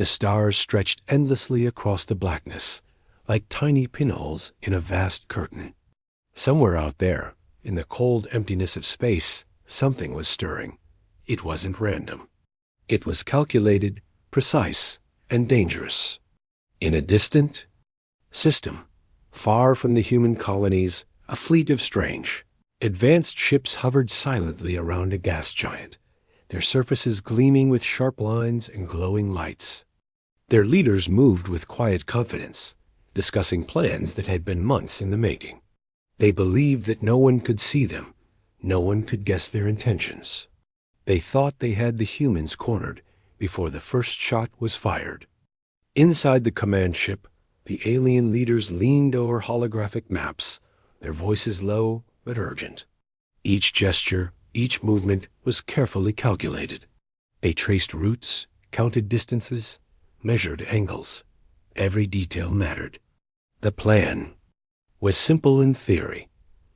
The stars stretched endlessly across the blackness, like tiny pinholes in a vast curtain. Somewhere out there, in the cold emptiness of space, something was stirring. It wasn't random. It was calculated, precise, and dangerous. In a distant system, far from the human colonies, a fleet of strange, advanced ships hovered silently around a gas giant, their surfaces gleaming with sharp lines and glowing lights. Their leaders moved with quiet confidence, discussing plans that had been months in the making. They believed that no one could see them, no one could guess their intentions. They thought they had the humans cornered before the first shot was fired. Inside the command ship, the alien leaders leaned over holographic maps, their voices low but urgent. Each gesture, each movement was carefully calculated. They traced routes, counted distances, measured angles. Every detail mattered. The plan was simple in theory: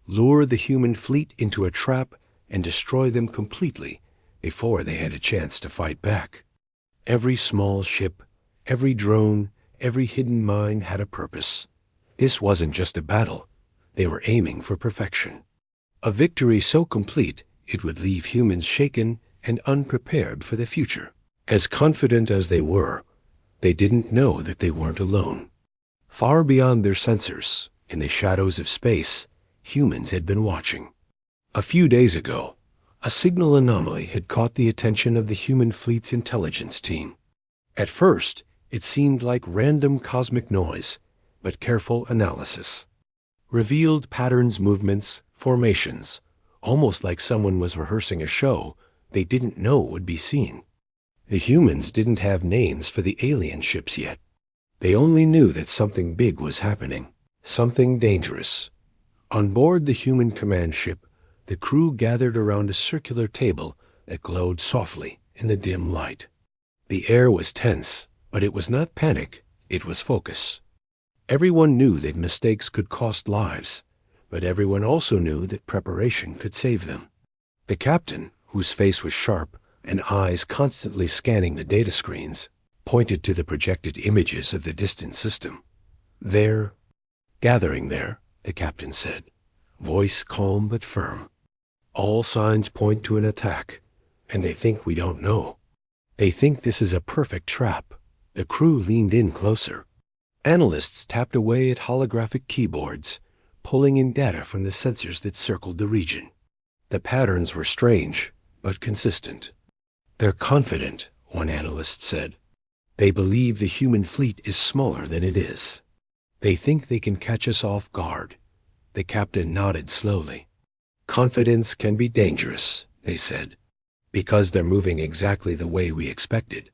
lure the human fleet into a trap and destroy them completely before they had a chance to fight back. Every small ship, every drone, every hidden mine had a purpose. This wasn't just a battle. They were aiming for perfection. A victory so complete it would leave humans shaken and unprepared for the future. As confident as they were, they didn't know that they weren't alone. Far beyond their sensors, in the shadows of space, humans had been watching. A few days ago, a signal anomaly had caught the attention of the human fleet's intelligence team. At first, it seemed like random cosmic noise, but careful analysis revealed patterns, movements, formations, almost like someone was rehearsing a show they didn't know would be seen. The humans didn't have names for the alien ships yet. They only knew that something big was happening, something dangerous. On board the human command ship, the crew gathered around a circular table that glowed softly in the dim light. The air was tense, but it was not panic, it was focus. Everyone knew that mistakes could cost lives, but everyone also knew that preparation could save them. The captain, whose face was sharp and eyes constantly scanning the data screens, pointed to the projected images of the distant system. "They're gathering there," the captain said, voice calm but firm. "All signs point to an attack, and they think we don't know. They think this is a perfect trap." The crew leaned in closer. Analysts tapped away at holographic keyboards, pulling in data from the sensors that circled the region. The patterns were strange, but consistent. "They're confident," one analyst said. "They believe the human fleet is smaller than it is. They think they can catch us off guard." The captain nodded slowly. "Confidence can be dangerous," they said, "because they're moving exactly the way we expected."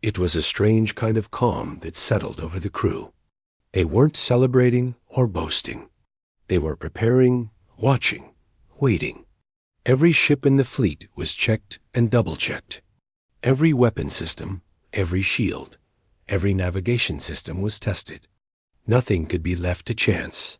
It was a strange kind of calm that settled over the crew. They weren't celebrating or boasting. They were preparing, watching, waiting. Every ship in the fleet was checked and double-checked. Every weapon system, every shield, every navigation system was tested. Nothing could be left to chance.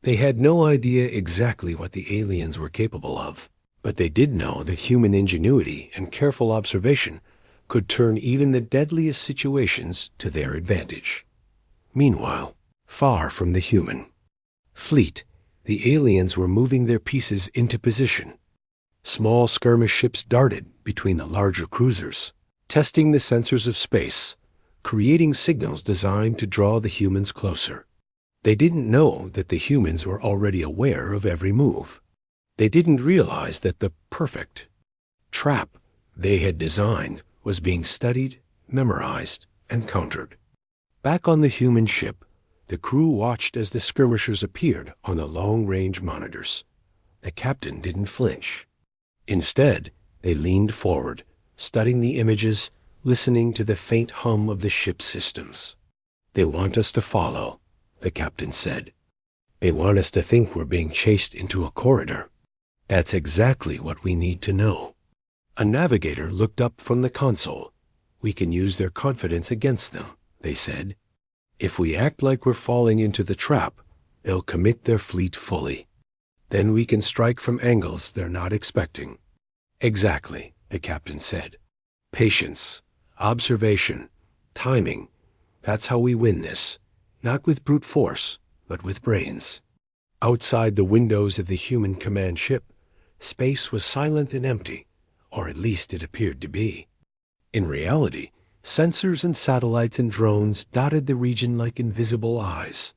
They had no idea exactly what the aliens were capable of, but they did know that human ingenuity and careful observation could turn even the deadliest situations to their advantage. Meanwhile, far from the human fleet, the aliens were moving their pieces into position. Small skirmish ships darted between the larger cruisers, testing the sensors of space, creating signals designed to draw the humans closer. They didn't know that the humans were already aware of every move. They didn't realize that the perfect trap they had designed was being studied, memorized, and countered. Back on the human ship, the crew watched as the skirmishers appeared on the long-range monitors. The captain didn't flinch. Instead, they leaned forward, studying the images, listening to the faint hum of the ship's systems. "They want us to follow," the captain said. "They want us to think we're being chased into a corridor. That's exactly what we need to know." A navigator looked up from the console. "We can use their confidence against them," they said. "If we act like we're falling into the trap, they'll commit their fleet fully. Then we can strike from angles they're not expecting." "Exactly," the captain said. "Patience, observation, Timing. That's how we win this. Not with brute force, but with brains. Outside the windows of the human command ship, space was silent and empty, or at least it appeared to be. In reality, sensors and satellites and drones dotted the region like invisible eyes.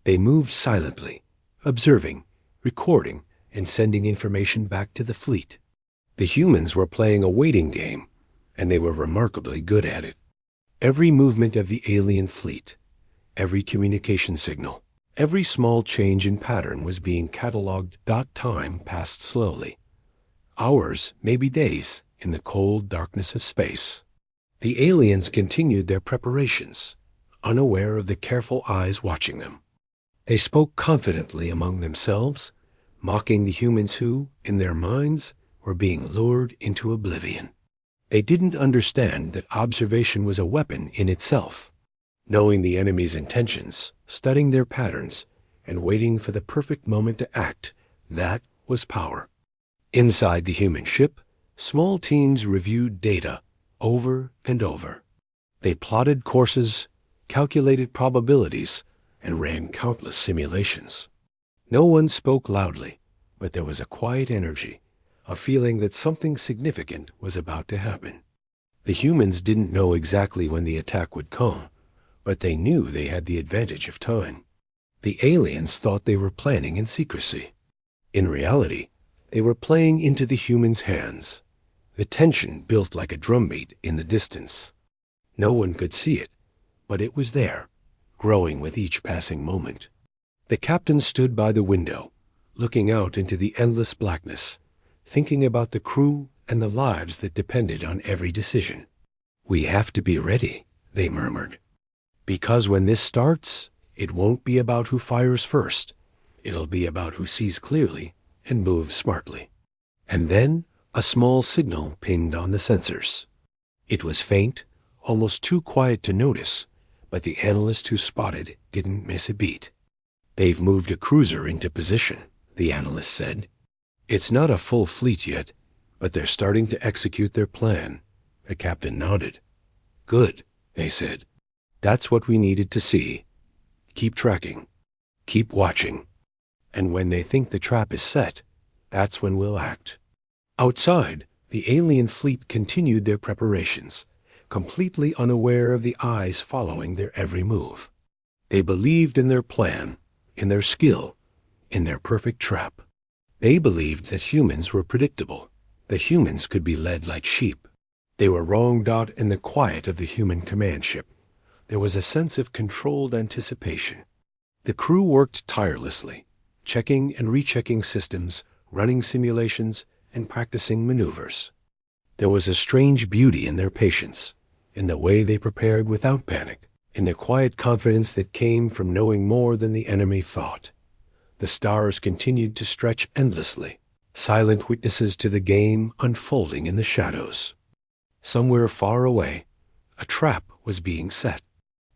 They moved silently, observing, recording, and sending information back to the fleet. The humans were playing a waiting game, and they were remarkably good at it. Every movement of the alien fleet, every communication signal, every small change in pattern was being catalogued. Time passed slowly. Hours, maybe days, in the cold darkness of space. The aliens continued their preparations, unaware of the careful eyes watching them. They spoke confidently among themselves, mocking the humans who, in their minds, were being lured into oblivion. They didn't understand that observation was a weapon in itself. Knowing the enemy's intentions, studying their patterns, and waiting for the perfect moment to act, that was power. Inside the human ship, small teams reviewed data over and over. They plotted courses, calculated probabilities, and ran countless simulations. No one spoke loudly, but there was a quiet energy, a feeling that something significant was about to happen. The humans didn't know exactly when the attack would come, but they knew they had the advantage of time. The aliens thought they were planning in secrecy. In reality, they were playing into the humans' hands. The tension built like a drumbeat in the distance. No one could see it, but it was there, growing with each passing moment. The captain stood by the window, looking out into the endless blackness, thinking about the crew and the lives that depended on every decision. "We have to be ready," they murmured. "Because when this starts, it won't be about who fires first. It'll be about who sees clearly and moves smartly." And then a small signal pinged on the sensors. It was faint, almost too quiet to notice, but the analyst who spotted didn't miss a beat. "They've moved a cruiser into position," the analyst said. "It's not a full fleet yet, but they're starting to execute their plan." The captain nodded. "Good," they said. "That's what we needed to see. Keep tracking. Keep watching. And when they think the trap is set, that's when we'll act." Outside, the alien fleet continued their preparations, completely unaware of the eyes following their every move. They believed in their plan, in their skill, in their perfect trap. They believed that humans were predictable, that humans could be led like sheep. They were wrong. In the quiet of the human command ship, there was a sense of controlled anticipation. The crew worked tirelessly, checking and rechecking systems, running simulations, and practicing maneuvers. There was a strange beauty in their patience, in the way they prepared without panic, in the quiet confidence that came from knowing more than the enemy thought. The stars continued to stretch endlessly, silent witnesses to the game unfolding in the shadows. Somewhere far away, a trap was being set.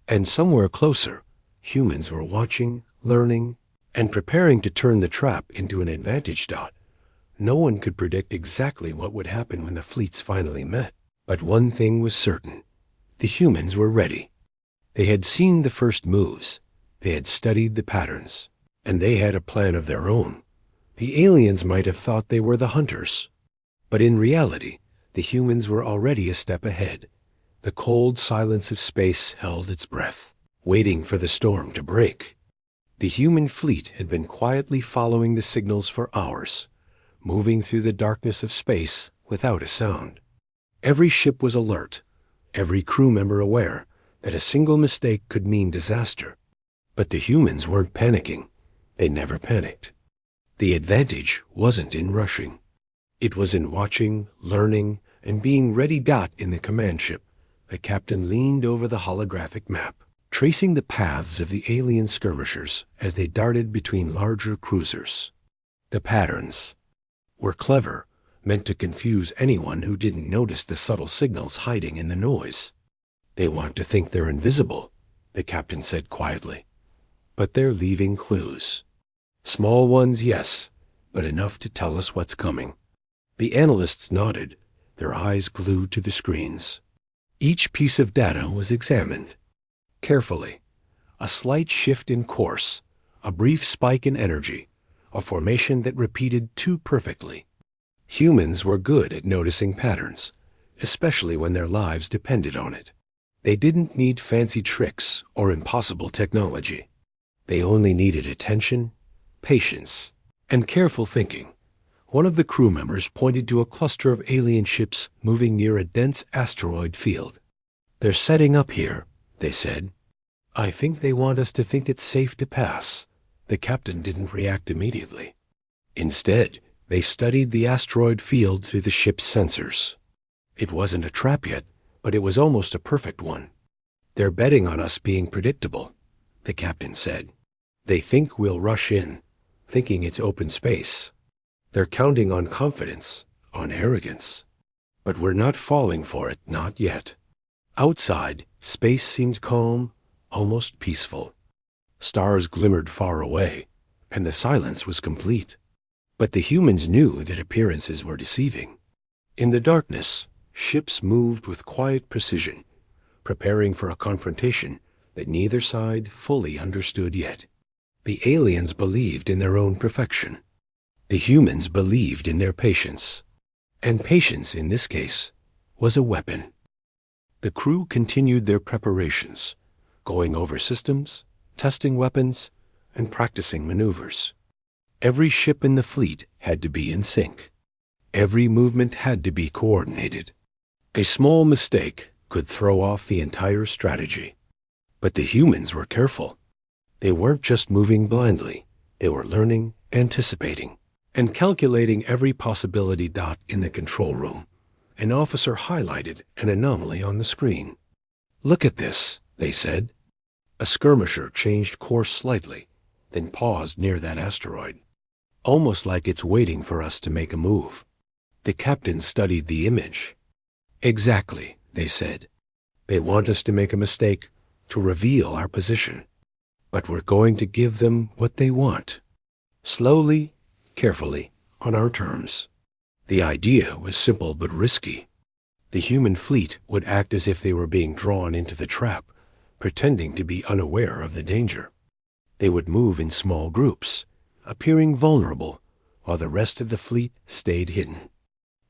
And somewhere closer, humans were watching, learning, and preparing to turn the trap into an advantage. No one could predict exactly what would happen when the fleets finally met. But one thing was certain. The humans were ready. They had seen the first moves. They had studied the patterns. And they had a plan of their own. The aliens might have thought they were the hunters. But in reality, the humans were already a step ahead. The cold silence of space held its breath, waiting for the storm to break. The human fleet had been quietly following the signals for hours, moving through the darkness of space without a sound. Every ship was alert, every crew member aware that a single mistake could mean disaster. But the humans weren't panicking. They never panicked. The advantage wasn't in rushing. It was in watching, learning, and being ready. In the command ship, the captain leaned over the holographic map, tracing the paths of the alien skirmishers as they darted between larger cruisers. The patterns were clever, meant to confuse anyone who didn't notice the subtle signals hiding in the noise. "They want to think they're invisible," the captain said quietly. "But they're leaving clues. Small ones, yes, but enough to tell us what's coming." The analysts nodded, their eyes glued to the screens. Each piece of data was examined carefully. A slight shift in course, a brief spike in energy, a formation that repeated too perfectly. Humans were good at noticing patterns, especially when their lives depended on it. They didn't need fancy tricks or impossible technology. They only needed attention, patience, and careful thinking. One of the crew members pointed to a cluster of alien ships moving near a dense asteroid field. "They're setting up here," they said. "I think they want us to think it's safe to pass." The captain didn't react immediately. Instead, they studied the asteroid field through the ship's sensors. It wasn't a trap yet, but it was almost a perfect one. "They're betting on us being predictable," the captain said. "They think we'll rush in, thinking it's open space. They're counting on confidence, on arrogance. But we're not falling for it, not yet." Outside, space seemed calm, almost peaceful. Stars glimmered far away, and the silence was complete. But the humans knew that appearances were deceiving. In the darkness, ships moved with quiet precision, preparing for a confrontation that neither side fully understood yet. The aliens believed in their own perfection. The humans believed in their patience. And patience, in this case, was a weapon. The crew continued their preparations, going over systems, testing weapons, and practicing maneuvers. Every ship in the fleet had to be in sync. Every movement had to be coordinated. A small mistake could throw off the entire strategy. But the humans were careful. They weren't just moving blindly. They were learning, anticipating, and calculating every possibility. In the control room, an officer highlighted an anomaly on the screen. "Look at this," they said. A skirmisher changed course slightly, then paused near that asteroid, almost like it's waiting for us to make a move. The captain studied the image. "Exactly," they said. "They want us to make a mistake, to reveal our position. But we're going to give them what they want. Slowly, carefully, on our terms." The idea was simple but risky. The human fleet would act as if they were being drawn into the trap, pretending to be unaware of the danger. They would move in small groups, appearing vulnerable, while the rest of the fleet stayed hidden.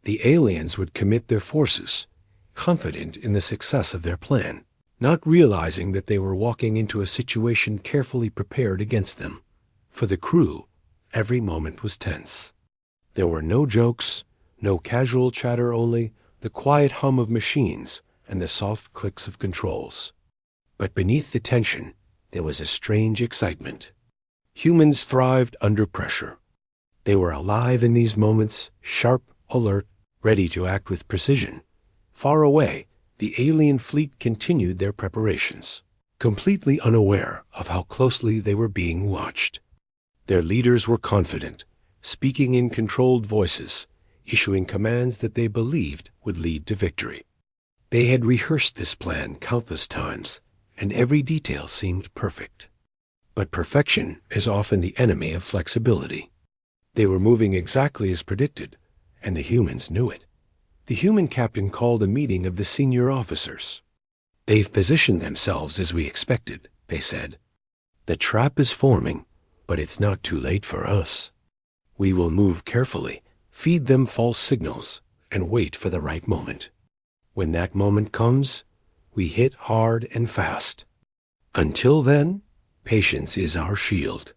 The aliens would commit their forces, confident in the success of their plan, not realizing that they were walking into a situation carefully prepared against them. For the crew, every moment was tense. There were no jokes, no casual chatter, only the quiet hum of machines and the soft clicks of controls. But beneath the tension, there was a strange excitement. Humans thrived under pressure. They were alive in these moments, sharp, alert, ready to act with precision. Far away, the alien fleet continued their preparations, completely unaware of how closely they were being watched. Their leaders were confident, speaking in controlled voices, issuing commands that they believed would lead to victory. They had rehearsed this plan countless times, and every detail seemed perfect. But perfection is often the enemy of flexibility. They were moving exactly as predicted, and the humans knew it. The human captain called a meeting of the senior officers. "They've positioned themselves as we expected," they said. "The trap is forming, but it's not too late for us. We will move carefully, feed them false signals, and wait for the right moment. When that moment comes, we hit hard and fast. Until then, patience is our shield."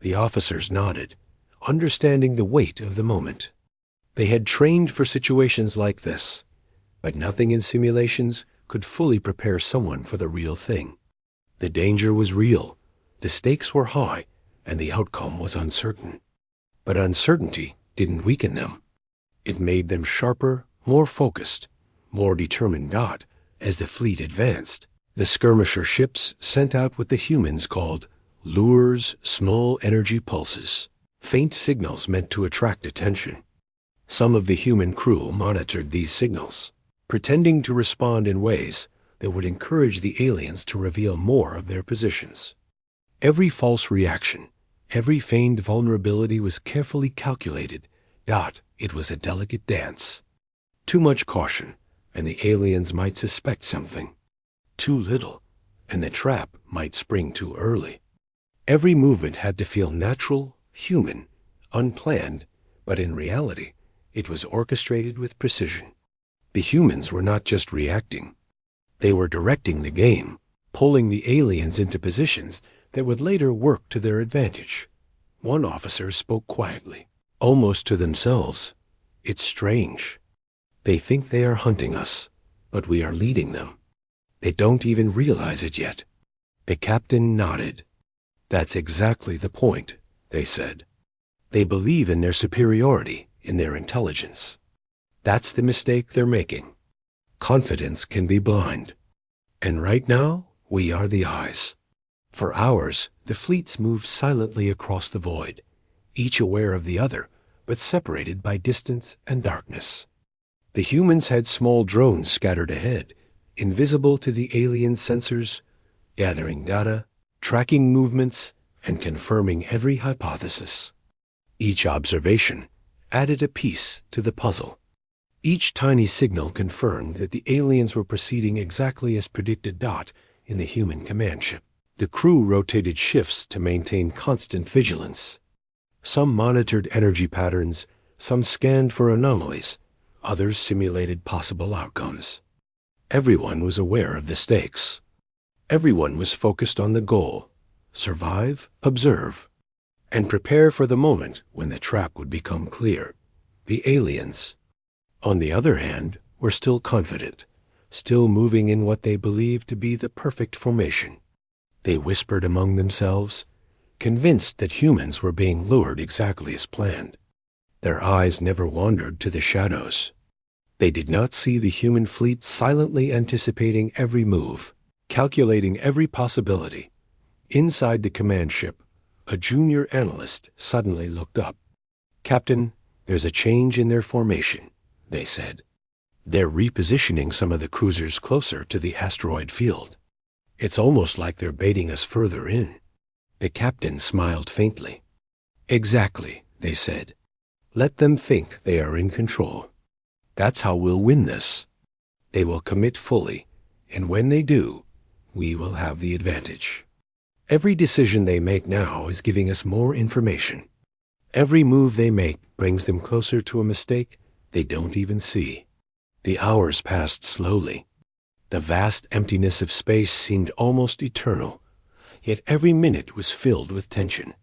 The officers nodded, understanding the weight of the moment. They had trained for situations like this, but nothing in simulations could fully prepare someone for the real thing. The danger was real, the stakes were high, and the outcome was uncertain. But uncertainty didn't weaken them. It made them sharper, more focused, more determined. As the fleet advanced, the skirmisher ships sent out what the humans called lures, small energy pulses, faint signals meant to attract attention. Some of the human crew monitored these signals, pretending to respond in ways that would encourage the aliens to reveal more of their positions. Every false reaction, every feigned vulnerability was carefully calculated. It was a delicate dance. Too much caution, and the aliens might suspect something. Too little, and the trap might spring too early. Every movement had to feel natural, human, unplanned, but in reality, it was orchestrated with precision. The humans were not just reacting. They were directing the game, pulling the aliens into positions that would later work to their advantage. One officer spoke quietly, almost to themselves. It's strange. They think they are hunting us, but we are leading them. They don't even realize it yet. The captain nodded. That's exactly the point, they said. They believe in their superiority, in their intelligence. That's the mistake they're making. Confidence can be blind. And right now, we are the eyes. For hours, the fleets moved silently across the void, each aware of the other, but separated by distance and darkness. The humans had small drones scattered ahead, invisible to the alien sensors, gathering data, tracking movements, and confirming every hypothesis. Each observation added a piece to the puzzle. Each tiny signal confirmed that the aliens were proceeding exactly as predicted. In the human command ship, the crew rotated shifts to maintain constant vigilance. Some monitored energy patterns, some scanned for anomalies, others simulated possible outcomes. Everyone was aware of the stakes. Everyone was focused on the goal: survive, observe, and prepare for the moment when the trap would become clear. The aliens, on the other hand, were still confident, still moving in what they believed to be the perfect formation. They whispered among themselves, convinced that humans were being lured exactly as planned. Their eyes never wandered to the shadows. They did not see the human fleet silently anticipating every move, calculating every possibility. Inside the command ship, a junior analyst suddenly looked up. "Captain, there's a change in their formation," they said. "They're repositioning some of the cruisers closer to the asteroid field. It's almost like they're baiting us further in." The captain smiled faintly. "Exactly," they said. "Let them think they are in control. That's how we'll win this. They will commit fully, and when they do, we will have the advantage. Every decision they make now is giving us more information. Every move they make brings them closer to a mistake they don't even see." The hours passed slowly. The vast emptiness of space seemed almost eternal, yet every minute was filled with tension.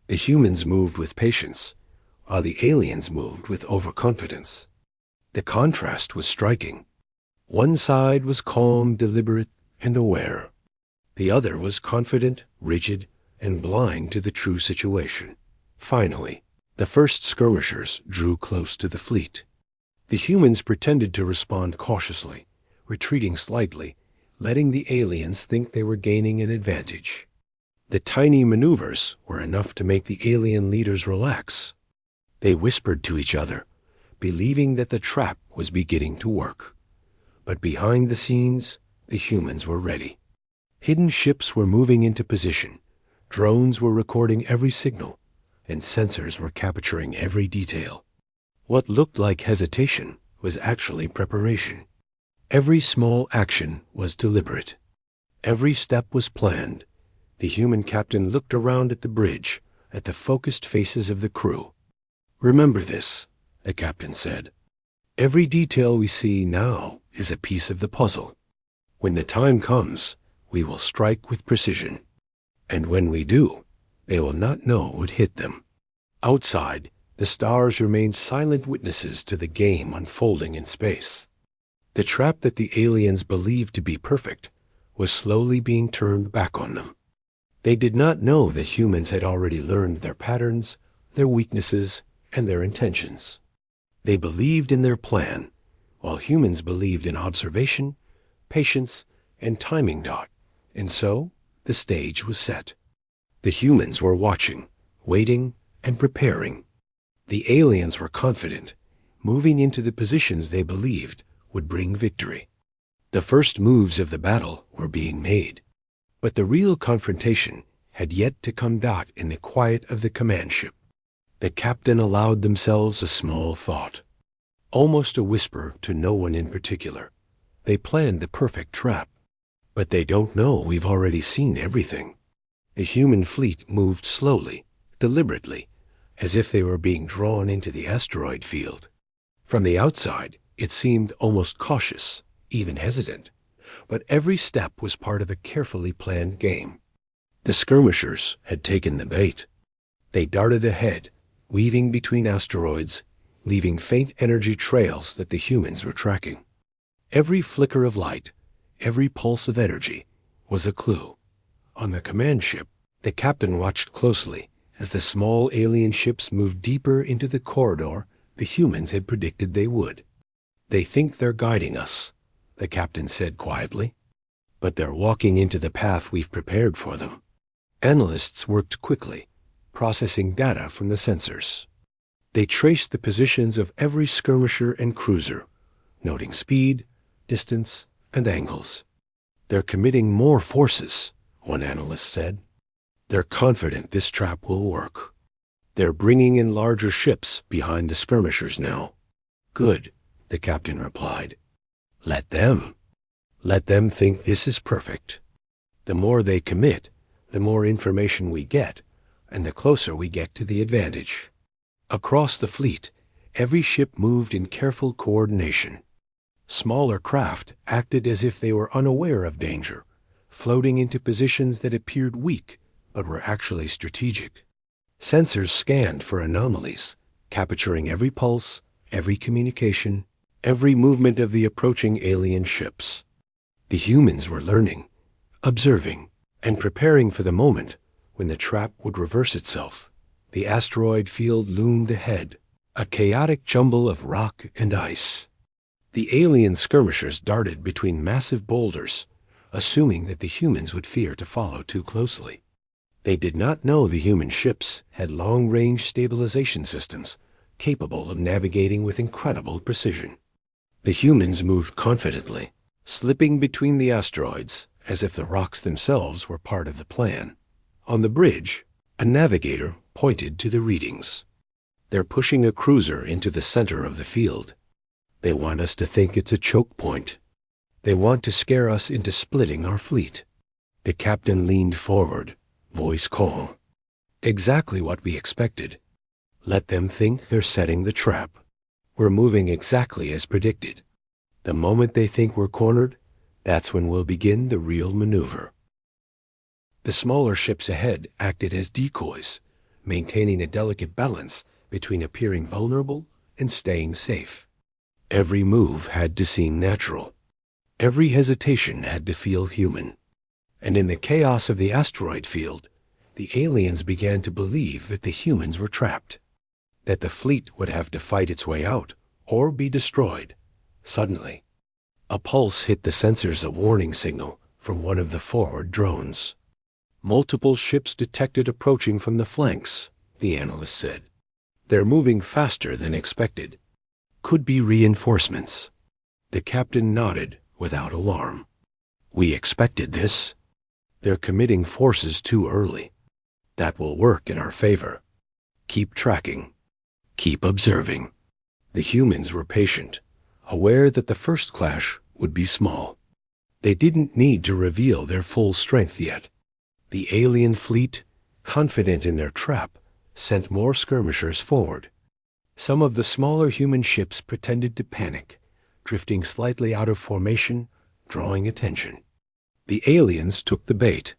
The humans moved with patience, while the aliens moved with overconfidence. The contrast was striking. One side was calm, deliberate, and aware. The other was confident, rigid, and blind to the true situation. Finally, the first skirmishers drew close to the fleet. The humans pretended to respond cautiously, retreating slightly, letting the aliens think they were gaining an advantage. The tiny maneuvers were enough to make the alien leaders relax. They whispered to each other, believing that the trap was beginning to work. But behind the scenes, the humans were ready. Hidden ships were moving into position, drones were recording every signal, and sensors were capturing every detail. What looked like hesitation was actually preparation. Every small action was deliberate. Every step was planned. The human captain looked around at the bridge, at the focused faces of the crew. "Remember this," the captain said. "Every detail we see now is a piece of the puzzle. When the time comes, we will strike with precision. And when we do, they will not know what hit them." Outside, the stars remained silent witnesses to the game unfolding in space. The trap that the aliens believed to be perfect was slowly being turned back on them. They did not know that humans had already learned their patterns, their weaknesses, and their intentions. They believed in their plan, while humans believed in observation, patience, and timing. And so, the stage was set. The humans were watching, waiting, and preparing. The aliens were confident, moving into the positions they believed would bring victory. The first moves of the battle were being made, but the real confrontation had yet to come. In the quiet of the command ship, the captain allowed themselves a small thought, almost a whisper to no one in particular. They planned the perfect trap. But they don't know we've already seen everything. The human fleet moved slowly, deliberately, as if they were being drawn into the asteroid field. From the outside, it seemed almost cautious, even hesitant. But every step was part of a carefully planned game. The skirmishers had taken the bait. They darted ahead, weaving between asteroids, leaving faint energy trails that the humans were tracking. Every flicker of light, every pulse of energy, was a clue. On the command ship, the captain watched closely as the small alien ships moved deeper into the corridor the humans had predicted they would. "They think they're guiding us," the captain said quietly. "But they're walking into the path we've prepared for them." Analysts worked quickly, processing data from the sensors. They traced the positions of every skirmisher and cruiser, noting speed, distance, and angles. "They're committing more forces," one analyst said. "They're confident this trap will work. They're bringing in larger ships behind the skirmishers now." "Good," the captain replied. Let them think this is perfect. The more they commit, the more information we get, and the closer we get to the advantage." Across the fleet, every ship moved in careful coordination. Smaller craft acted as if they were unaware of danger, floating into positions that appeared weak but were actually strategic. Sensors scanned for anomalies, capturing every pulse, every communication, every movement of the approaching alien ships. The humans were learning, observing, and preparing for the moment when the trap would reverse itself. The asteroid field loomed ahead, a chaotic jumble of rock and ice. The alien skirmishers darted between massive boulders, assuming that the humans would fear to follow too closely. They did not know the human ships had long-range stabilization systems capable of navigating with incredible precision. The humans moved confidently, slipping between the asteroids as if the rocks themselves were part of the plan. On the bridge, a navigator pointed to the readings. "They're pushing a cruiser into the center of the field. They want us to think it's a choke point. They want to scare us into splitting our fleet." The captain leaned forward, voice calm. "Exactly what we expected. Let them think they're setting the trap. We're moving exactly as predicted. The moment they think we're cornered, that's when we'll begin the real maneuver." The smaller ships ahead acted as decoys, maintaining a delicate balance between appearing vulnerable and staying safe. Every move had to seem natural. Every hesitation had to feel human. And in the chaos of the asteroid field, the aliens began to believe that the humans were trapped, that the fleet would have to fight its way out or be destroyed. Suddenly, a pulse hit the sensors, a warning signal from one of the forward drones. "Multiple ships detected approaching from the flanks," the analyst said. "They're moving faster than expected. Could be reinforcements." The captain nodded without alarm. "We expected this. They're committing forces too early. That will work in our favor. Keep tracking. Keep observing." The humans were patient, aware that the first clash would be small. They didn't need to reveal their full strength yet. The alien fleet, confident in their trap, sent more skirmishers forward. Some of the smaller human ships pretended to panic, drifting slightly out of formation, drawing attention. The aliens took the bait.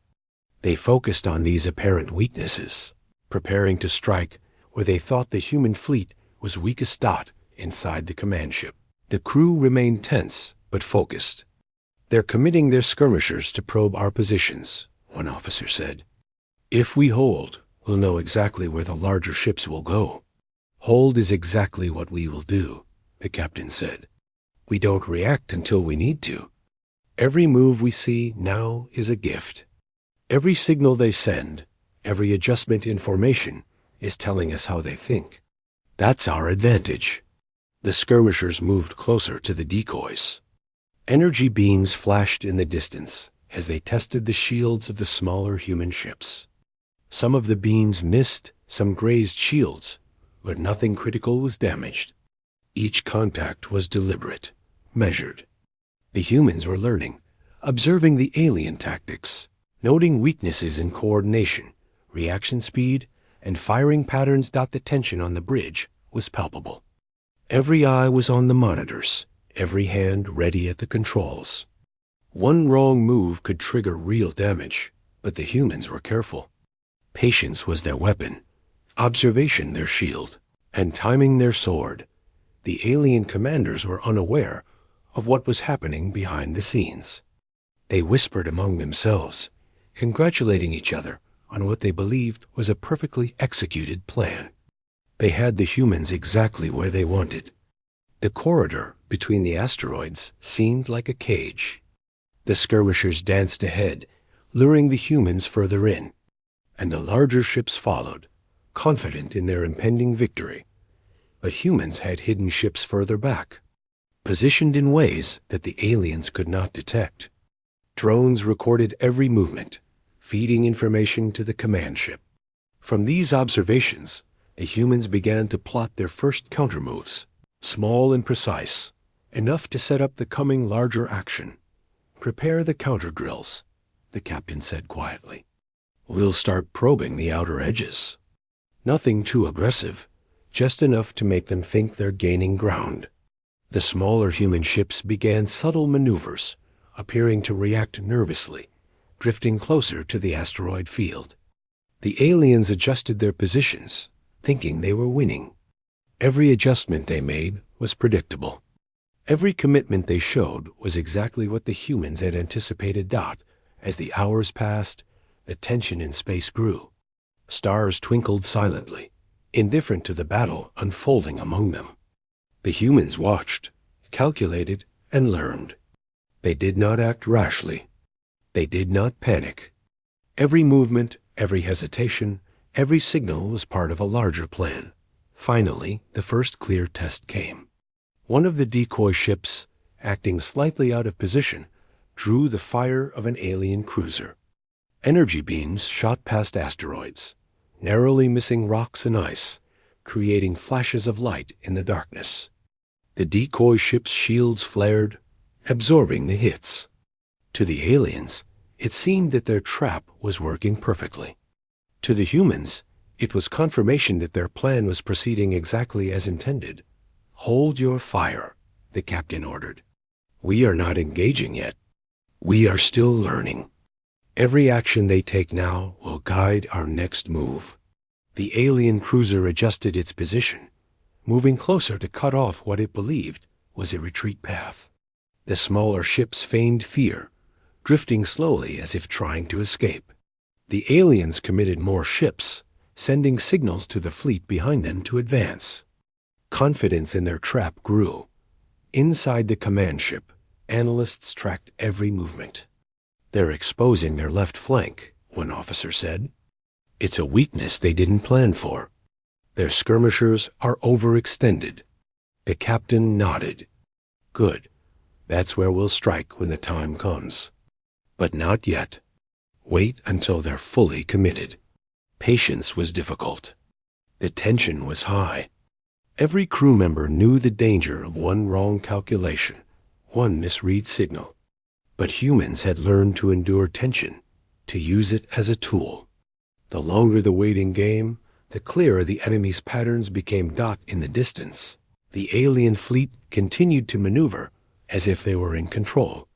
They focused on these apparent weaknesses, preparing to strike where they thought the human fleet was weakest dot inside the command ship. The crew remained tense but focused. "They're committing their skirmishers to probe our positions," one officer said. "If we hold, we'll know exactly where the larger ships will go." "Hold is exactly what we will do," the captain said. "We don't react until we need to. Every move we see now is a gift. Every signal they send, every adjustment in formation is telling us how they think. That's our advantage." The skirmishers moved closer to the decoys. Energy beams flashed in the distance as they tested the shields of the smaller human ships. Some of the beams missed, some grazed shields, but nothing critical was damaged. Each contact was deliberate, measured. The humans were learning, observing the alien tactics, noting weaknesses in coordination, reaction speed, and firing patterns. The tension on the bridge was palpable. Every eye was on the monitors, every hand ready at the controls. One wrong move could trigger real damage, but the humans were careful. Patience was their weapon, observation their shield, and timing their sword. The alien commanders were unaware of what was happening behind the scenes. They whispered among themselves, congratulating each other on what they believed was a perfectly executed plan. They had the humans exactly where they wanted. The corridor between the asteroids seemed like a cage. The skirmishers danced ahead, luring the humans further in, and the larger ships followed, confident in their impending victory. But humans had hidden ships further back, positioned in ways that the aliens could not detect. Drones recorded every movement, feeding information to the command ship. From these observations, the humans began to plot their first countermoves, small and precise, enough to set up the coming larger action. Prepare the counter drills, the captain said quietly. We'll start probing the outer edges. Nothing too aggressive, just enough to make them think they're gaining ground. The smaller human ships began subtle maneuvers, appearing to react nervously, drifting closer to the asteroid field. The aliens adjusted their positions, thinking they were winning. Every adjustment they made was predictable. Every commitment they showed was exactly what the humans had anticipated. As the hours passed, the tension in space grew. Stars twinkled silently, indifferent to the battle unfolding among them. The humans watched, calculated, and learned. They did not act rashly. They did not panic. Every movement, every hesitation, every signal was part of a larger plan. Finally, the first clear test came. One of the decoy ships, acting slightly out of position, drew the fire of an alien cruiser. Energy beams shot past asteroids, narrowly missing rocks and ice, creating flashes of light in the darkness. The decoy ship's shields flared, absorbing the hits. To the aliens, it seemed that their trap was working perfectly. To the humans, it was confirmation that their plan was proceeding exactly as intended. Hold your fire, the captain ordered. We are not engaging yet. We are still learning. Every action they take now will guide our next move. The alien cruiser adjusted its position, moving closer to cut off what it believed was a retreat path. The smaller ships feigned fear, drifting slowly as if trying to escape. The aliens committed more ships, sending signals to the fleet behind them to advance. Confidence in their trap grew. Inside the command ship, analysts tracked every movement. They're exposing their left flank, one officer said. It's a weakness they didn't plan for. Their skirmishers are overextended. The captain nodded. Good. That's where we'll strike when the time comes. But not yet. Wait until they're fully committed. Patience was difficult. The tension was high. Every crew member knew the danger of one wrong calculation, one misread signal. But humans had learned to endure tension, to use it as a tool. The longer the waiting game, the clearer the enemy's patterns became. In the distance, the alien fleet continued to maneuver as if they were in control.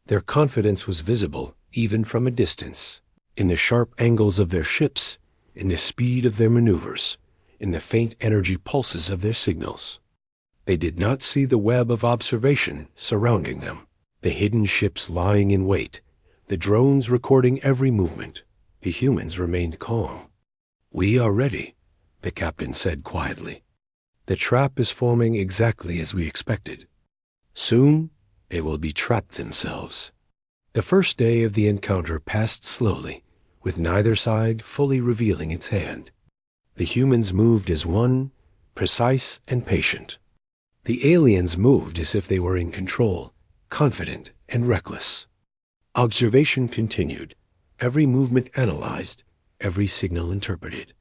Their confidence was visible even from a distance, in the sharp angles of their ships, in the speed of their maneuvers, in the faint energy pulses of their signals. They did not see the web of observation surrounding them, the hidden ships lying in wait, the drones recording every movement. The humans remained calm. We are ready, the captain said quietly. The trap is forming exactly as we expected. Soon, they will be trapped themselves. The first day of the encounter passed slowly, with neither side fully revealing its hand. The humans moved as one, precise and patient. The aliens moved as if they were in control, confident and reckless. Observation continued, every movement analyzed, every signal interpreted.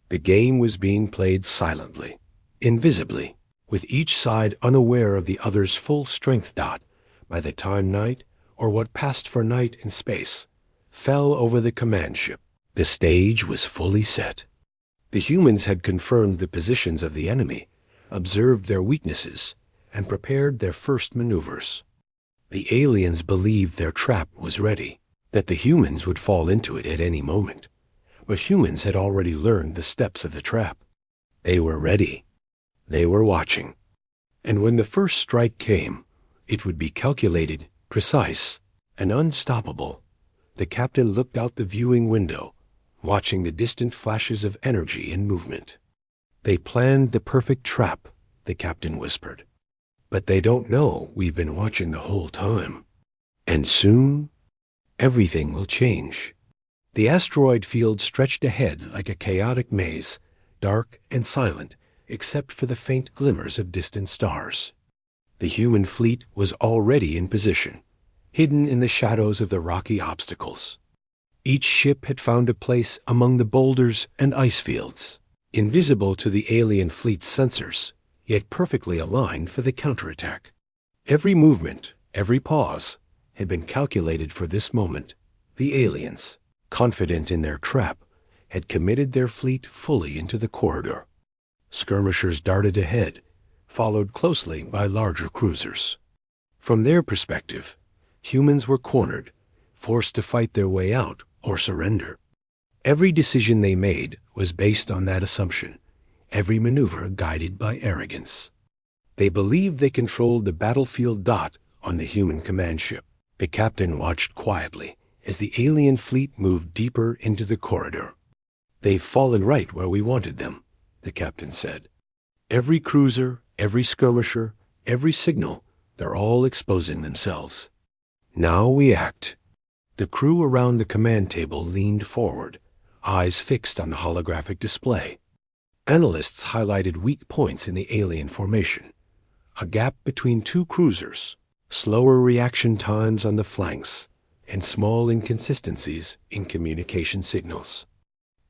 The game was being played silently, invisibly, with each side unaware of the other's full strength. By the time night, or what passed for night in space, fell over the command ship, the stage was fully set. The humans had confirmed the positions of the enemy, observed their weaknesses, and prepared their first maneuvers. The aliens believed their trap was ready, that the humans would fall into it at any moment. But humans had already learned the steps of the trap. They were ready. They were watching. And when the first strike came, it would be calculated, precise, and unstoppable. The captain looked out the viewing window, watching the distant flashes of energy and movement. They planned the perfect trap, the captain whispered. But they don't know we've been watching the whole time. And soon, everything will change. The asteroid field stretched ahead like a chaotic maze, dark and silent, except for the faint glimmers of distant stars. The human fleet was already in position, hidden in the shadows of the rocky obstacles. Each ship had found a place among the boulders and ice fields, invisible to the alien fleet's sensors, yet perfectly aligned for the counterattack. Every movement, every pause, had been calculated for this moment. The aliens, confident in their trap, had committed their fleet fully into the corridor. Skirmishers darted ahead, followed closely by larger cruisers. From their perspective, humans were cornered, forced to fight their way out or surrender. Every decision they made was based on that assumption, every maneuver guided by arrogance. They believed they controlled the battlefield dot on the human command ship. The captain watched quietly as the alien fleet moved deeper into the corridor. "They've fallen right where we wanted them," the captain said. "Every cruiser, every skirmisher, every signal, they're all exposing themselves. Now we act." The crew around the command table leaned forward, eyes fixed on the holographic display. Analysts highlighted weak points in the alien formation, a gap between two cruisers, slower reaction times on the flanks, and small inconsistencies in communication signals.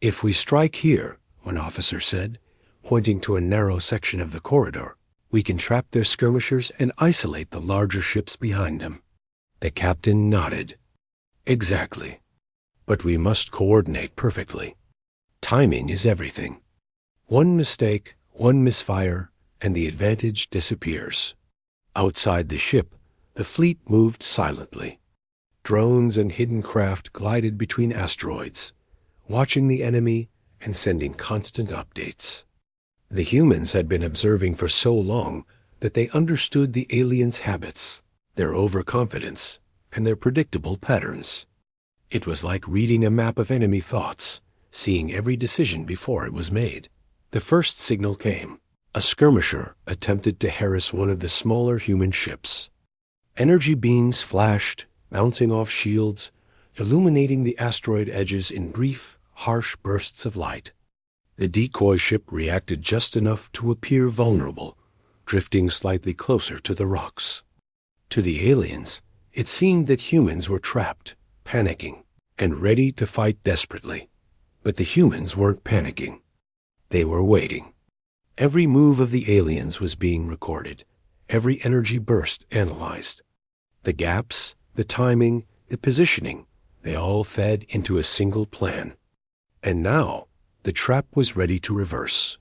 "If we strike here," one officer said, pointing to a narrow section of the corridor, "we can trap their skirmishers and isolate the larger ships behind them." The captain nodded. "Exactly. But we must coordinate perfectly. Timing is everything. One mistake, one misfire, and the advantage disappears." Outside the ship, the fleet moved silently. Drones and hidden craft glided between asteroids, watching the enemy and sending constant updates. The humans had been observing for so long that they understood the aliens' habits, their overconfidence, and their predictable patterns. It was like reading a map of enemy thoughts, seeing every decision before it was made. The first signal came. A skirmisher attempted to harass one of the smaller human ships. Energy beams flashed, bouncing off shields, illuminating the asteroid edges in brief, harsh bursts of light. The decoy ship reacted just enough to appear vulnerable, drifting slightly closer to the rocks. To the aliens, it seemed that humans were trapped, panicking, and ready to fight desperately. But the humans weren't panicking. They were waiting. Every move of the aliens was being recorded, every energy burst analyzed. The gaps, the timing, the positioning, they all fed into a single plan. And now, the trap was ready to reverse.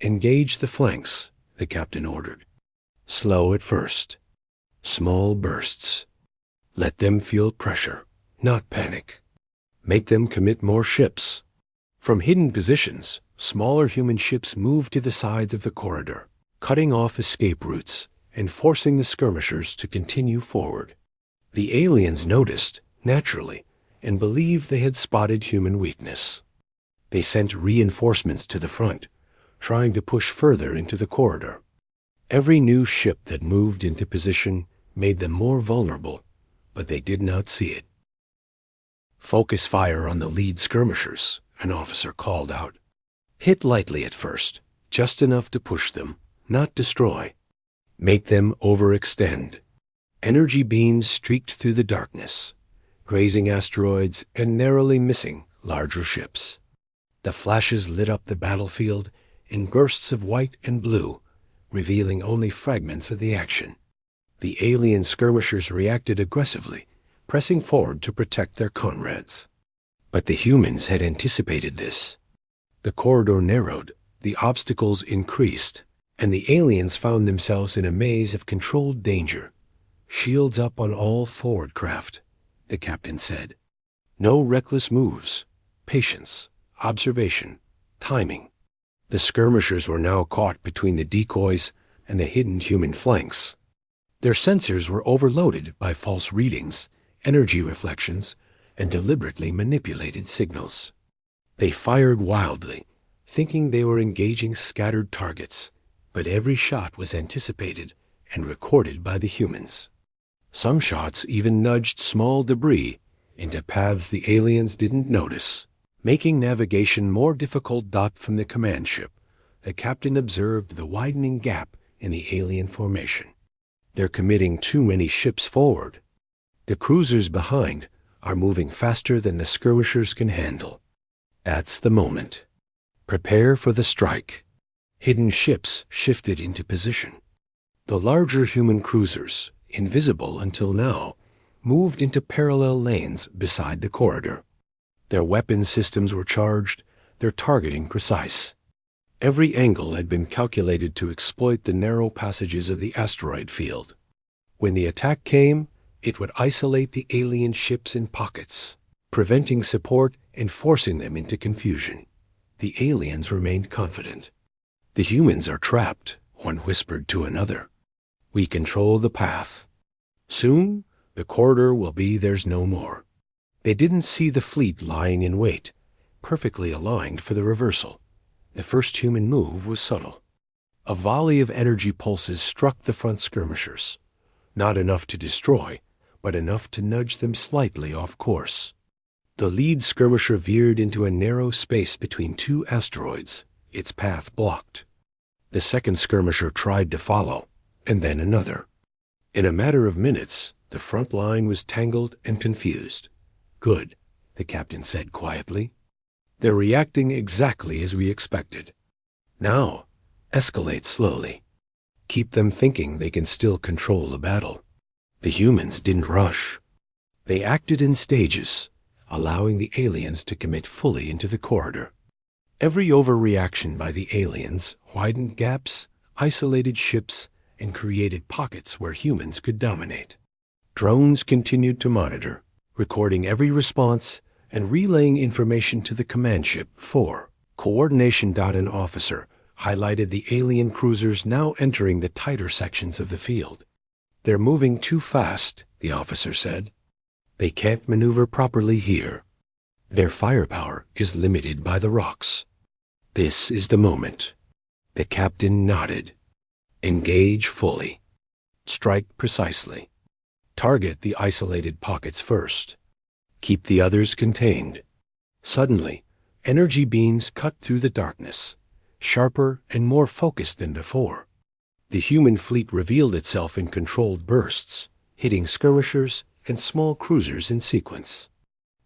"Engage the flanks," the captain ordered. "Slow at first. Small bursts. Let them feel pressure, not panic. Make them commit more ships." From hidden positions, smaller human ships moved to the sides of the corridor, cutting off escape routes and forcing the skirmishers to continue forward. The aliens noticed, naturally, and believed they had spotted human weakness. They sent reinforcements to the front, trying to push further into the corridor. Every new ship that moved into position made them more vulnerable, but they did not see it. "Focus fire on the lead skirmishers," an officer called out. "Hit lightly at first, just enough to push them, not destroy. Make them overextend." Energy beams streaked through the darkness, grazing asteroids and narrowly missing larger ships. The flashes lit up the battlefield in bursts of white and blue, revealing only fragments of the action. The alien skirmishers reacted aggressively, pressing forward to protect their comrades. But the humans had anticipated this. The corridor narrowed, the obstacles increased, and the aliens found themselves in a maze of controlled danger. "Shields up on all forward craft," the captain said. "No reckless moves. Patience, observation, timing." The skirmishers were now caught between the decoys and the hidden human flanks. Their sensors were overloaded by false readings, energy reflections, and deliberately manipulated signals. They fired wildly, thinking they were engaging scattered targets, but every shot was anticipated and recorded by the humans. Some shots even nudged small debris into paths the aliens didn't notice, making navigation more difficult. From the command ship, the captain observed the widening gap in the alien formation. "They're committing too many ships forward. The cruisers behind are moving faster than the skirmishers can handle." That's the moment. Prepare for the strike. Hidden ships shifted into position. The larger human cruisers, invisible until now, moved into parallel lanes beside the corridor. Their weapon systems were charged, their targeting precise. Every angle had been calculated to exploit the narrow passages of the asteroid field. When the attack came, it would isolate the alien ships in pockets, preventing support and forcing them into confusion. The aliens remained confident. "The humans are trapped," one whispered to another. "We control the path. Soon, the corridor will be theirs no more." They didn't see the fleet lying in wait, perfectly aligned for the reversal. The first human move was subtle. A volley of energy pulses struck the front skirmishers, not enough to destroy, but enough to nudge them slightly off course. The lead skirmisher veered into a narrow space between two asteroids, its path blocked. The second skirmisher tried to follow, and then another. In a matter of minutes, the front line was tangled and confused. "Good," the captain said quietly. "They're reacting exactly as we expected. Now, escalate slowly. Keep them thinking they can still control the battle." The humans didn't rush. They acted in stages, allowing the aliens to commit fully into the corridor. Every overreaction by the aliens widened gaps, isolated ships, and created pockets where humans could dominate. Drones continued to monitor, recording every response and relaying information to the command ship. 4. Coordination. An officer highlighted the alien cruisers now entering the tighter sections of the field. "They're moving too fast," the officer said. "They can't maneuver properly here. Their firepower is limited by the rocks." "This is the moment." The captain nodded. "Engage fully. Strike precisely. Target the isolated pockets first. Keep the others contained." Suddenly, energy beams cut through the darkness, sharper and more focused than before. The human fleet revealed itself in controlled bursts, hitting skirmishers and small cruisers in sequence.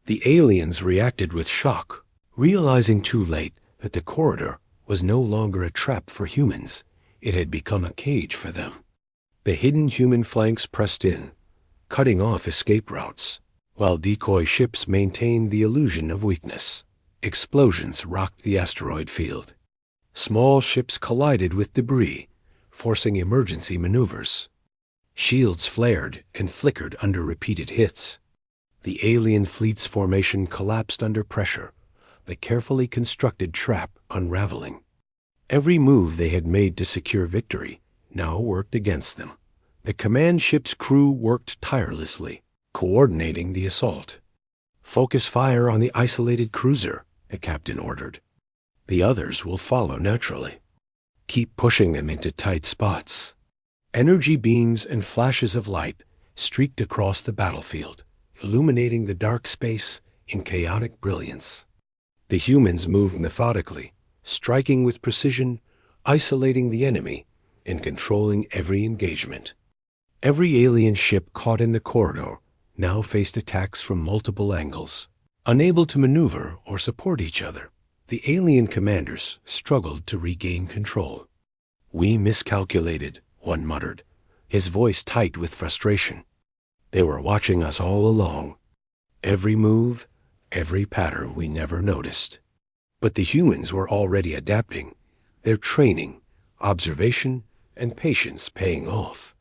The aliens reacted with shock, realizing too late that the corridor was no longer a trap for humans. It had become a cage for them. The hidden human flanks pressed in, cutting off escape routes, while decoy ships maintained the illusion of weakness. Explosions rocked the asteroid field. Small ships collided with debris, forcing emergency maneuvers. Shields flared and flickered under repeated hits. The alien fleet's formation collapsed under pressure, the carefully constructed trap unraveling. Every move they had made to secure victory now worked against them. The command ship's crew worked tirelessly, coordinating the assault. "Focus fire on the isolated cruiser," the captain ordered. "The others will follow naturally. Keep pushing them into tight spots." Energy beams and flashes of light streaked across the battlefield, illuminating the dark space in chaotic brilliance. The humans moved methodically, striking with precision, isolating the enemy, and controlling every engagement. Every alien ship caught in the corridor now faced attacks from multiple angles. Unable to maneuver or support each other, the alien commanders struggled to regain control. "We miscalculated," one muttered. his voice tight with frustration. They were watching us all along. Every move, every pattern we never noticed. But the humans were already adapting, their training, observation, and patience paying off.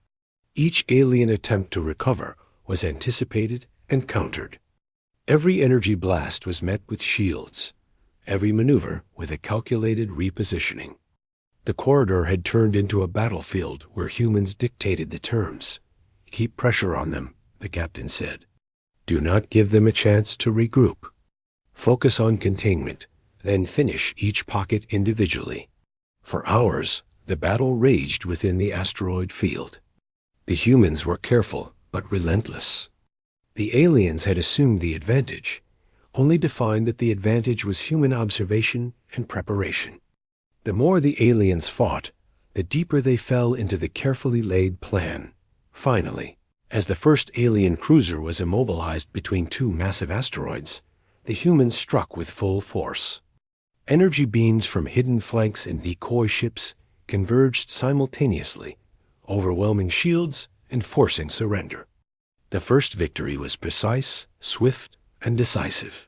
Each alien attempt to recover was anticipated and countered. Every energy blast was met with shields, every maneuver with a calculated repositioning. The corridor had turned into a battlefield where humans dictated the terms. "Keep pressure on them," the captain said. "Do not give them a chance to regroup. Focus on containment, then finish each pocket individually." For hours, the battle raged within the asteroid field. The humans were careful but relentless. The aliens had assumed the advantage, only to find that the advantage was human observation and preparation. The more the aliens fought, the deeper they fell into the carefully laid plan. Finally, as the first alien cruiser was immobilized between two massive asteroids, the humans struck with full force. Energy beams from hidden flanks and decoy ships converged simultaneously, overwhelming shields and forcing surrender. The first victory was precise, swift, and decisive.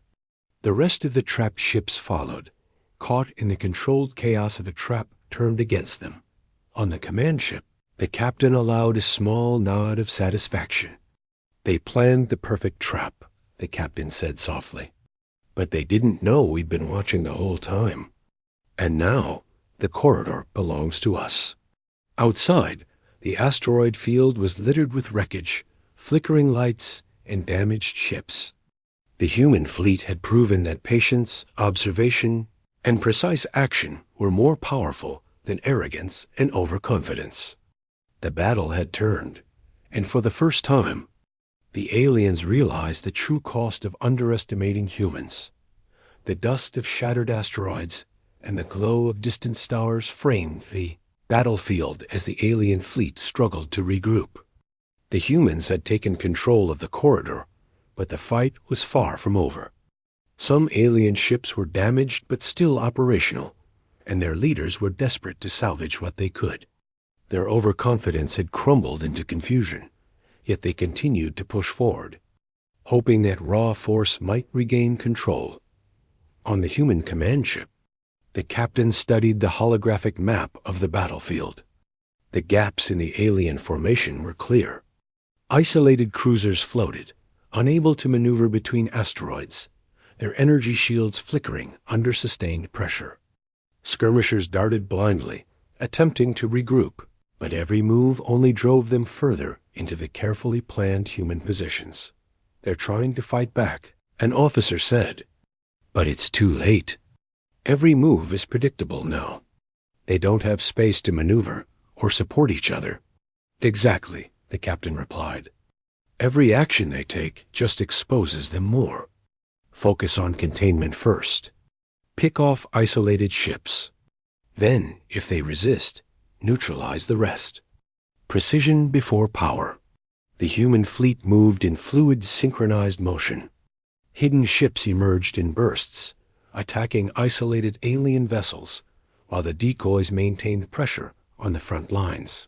The rest of the trapped ships followed, caught in the controlled chaos of a trap turned against them. On the command ship, the captain allowed a small nod of satisfaction. "They planned the perfect trap," the captain said softly. "But they didn't know we'd been watching the whole time. And now, the corridor belongs to us." Outside, the asteroid field was littered with wreckage, flickering lights, and damaged ships. The human fleet had proven that patience, observation, and precise action were more powerful than arrogance and overconfidence. The battle had turned, and for the first time, the aliens realized the true cost of underestimating humans. The dust of shattered asteroids and the glow of distant stars framed the battlefield as the alien fleet struggled to regroup. The humans had taken control of the corridor, but the fight was far from over. Some alien ships were damaged but still operational, and their leaders were desperate to salvage what they could. Their overconfidence had crumbled into confusion, yet they continued to push forward, hoping that raw force might regain control. On the human command ship, the captain studied the holographic map of the battlefield. The gaps in the alien formation were clear. Isolated cruisers floated, unable to maneuver between asteroids, their energy shields flickering under sustained pressure. Skirmishers darted blindly, attempting to regroup, but every move only drove them further into the carefully planned human positions. "They're trying to fight back," an officer said. "But it's too late. Every move is predictable now. They don't have space to maneuver or support each other." "Exactly," the captain replied. "Every action they take just exposes them more. Focus on containment first. Pick off isolated ships. Then, if they resist, neutralize the rest. Precision before power." The human fleet moved in fluid, synchronized motion. Hidden ships emerged in bursts, attacking isolated alien vessels, while the decoys maintained pressure on the front lines.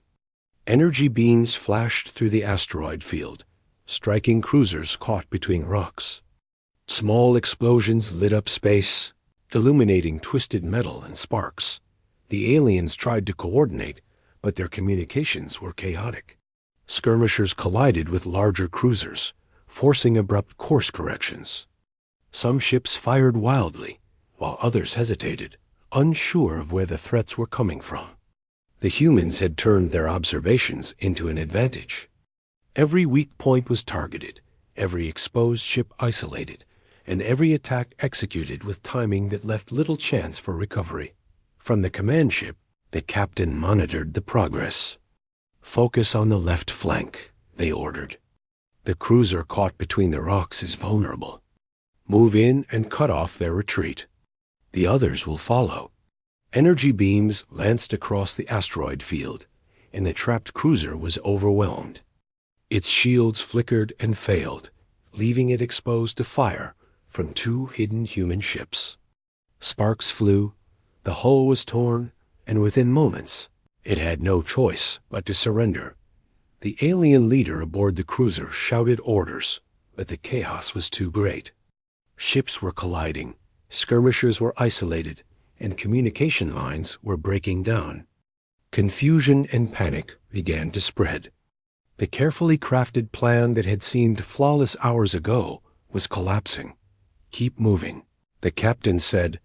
Energy beams flashed through the asteroid field, striking cruisers caught between rocks. Small explosions lit up space, illuminating twisted metal and sparks. The aliens tried to coordinate, but their communications were chaotic. Skirmishers collided with larger cruisers, forcing abrupt course corrections. Some ships fired wildly, while others hesitated, unsure of where the threats were coming from. The humans had turned their observations into an advantage. Every weak point was targeted, every exposed ship isolated, and every attack executed with timing that left little chance for recovery. From the command ship, the captain monitored the progress. "Focus on the left flank," they ordered. "The cruiser caught between the rocks is vulnerable. Move in and cut off their retreat. The others will follow." Energy beams lanced across the asteroid field, and the trapped cruiser was overwhelmed. Its shields flickered and failed, leaving it exposed to fire from two hidden human ships. Sparks flew, the hull was torn, and within moments, it had no choice but to surrender. The alien leader aboard the cruiser shouted orders, but the chaos was too great. Ships were colliding, skirmishers were isolated, and communication lines were breaking down. Confusion and panic began to spread. The carefully crafted plan that had seemed flawless hours ago was collapsing. "Keep moving," the captain said,